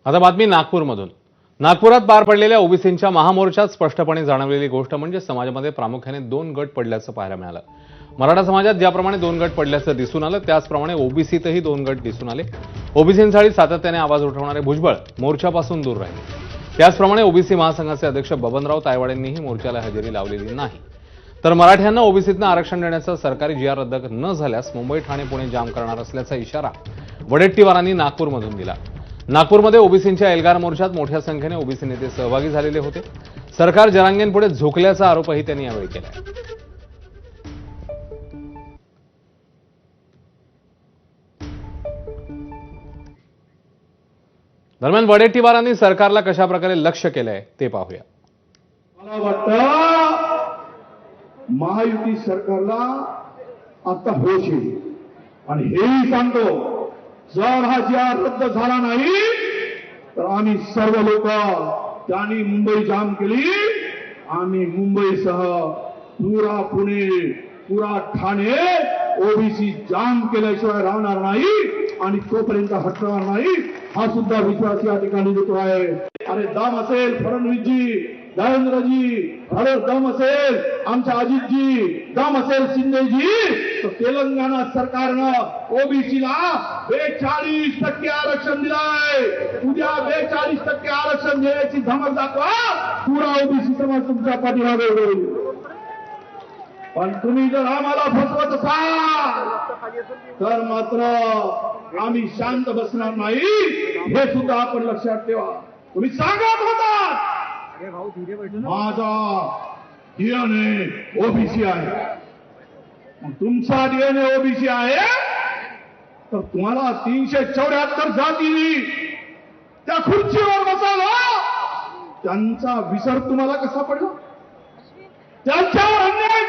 आता बातमी नागपूरमधून। नागपुरात पार पडलेल्या ओबीसींच्या महामोर्चात स्पष्टपणे जाणवलेली गोष्ट म्हणजे समाजामध्ये प्रामुख्याने दोन गट पडल्याचं पाहायला मिळालं। मराठा समाजात ज्याप्रमाणे दोन गट पडल्याचं दिसून आलं त्याचप्रमाणे ओबीसीतही दोन गट दिसून आले। ओबीसींसाठी सातत्याने आवाज उठवणारे भुजबळ मोर्चापासून दूर राहिले। त्याचप्रमाणे ओबीसी महासंघाचे अध्यक्ष बबनराव तायवाडेंनीही मोर्चाला हजेरी लावलेली नाही। तर मराठ्यांना ओबीसीतनं आरक्षण देण्याचा सरकारी जी आर रद्द न झाल्यास मुंबई ठाणे पुणे जाम करणार असल्याचा इशारा वडेट्टीवारांनी नागपूरमधून दिला। नागपूरमध्ये ओबीसींच्या एल्गार मोर्चात मोठ्या संख्येने ओबीसी नेते सहभागी झालेले होते। सरकार जरांगेंपुढे झुकल्याचा आरोपही त्यांनी यावेळी केला। दरम्यान वडेट्टीवारांनी सरकारला कशा प्रकारे लक्ष्य केलंय ते पाहूया। मला वाटतं महायुती सरकारला आता होश येईल आणि हेही सांगतो, जर हा जी आर रद्द झाला नाही तर आम्ही सर्व लोक त्यांनी मुंबई जाम केली। आम्ही मुंबईसह पुरा पुणे पुरा ठाणे ओबीसी जाम केल्याशिवाय राहणार नाही आणि तोपर्यंत हटणार नाही हा सुद्धा विश्वास या ठिकाणी देतो आहे। अरे दम असेल फडणवीसजी, देवेंद्रजी, अरे दम असेल आमच्या अजितजी, दम असेल शिंदेजी, तर तेलंगणा सरकारनं ओबीसीला 42% आरक्षण दिलंय। उद्या 42% आरक्षण देण्याची धमक दाखवा, पुरा ओबीसी समाज तुमच्या पाठीमागे होईल। पण तुम्ही जर आम्हाला फसवत असाल तर मात्र आम्ही शांत बसणार नाही, हे सुद्धा आपण लक्षात ठेवा। तुम्ही सांगत होता माझा डीएनए ओबीसी आहे, मग तुमचा डीएनए ओबीसी आहे तर तुम्हाला 374 जातींनी त्या खुर्चीवर बसवलं, त्यांचा विसर तुम्हाला कसा पडला? त्यांच्यावर अन्याय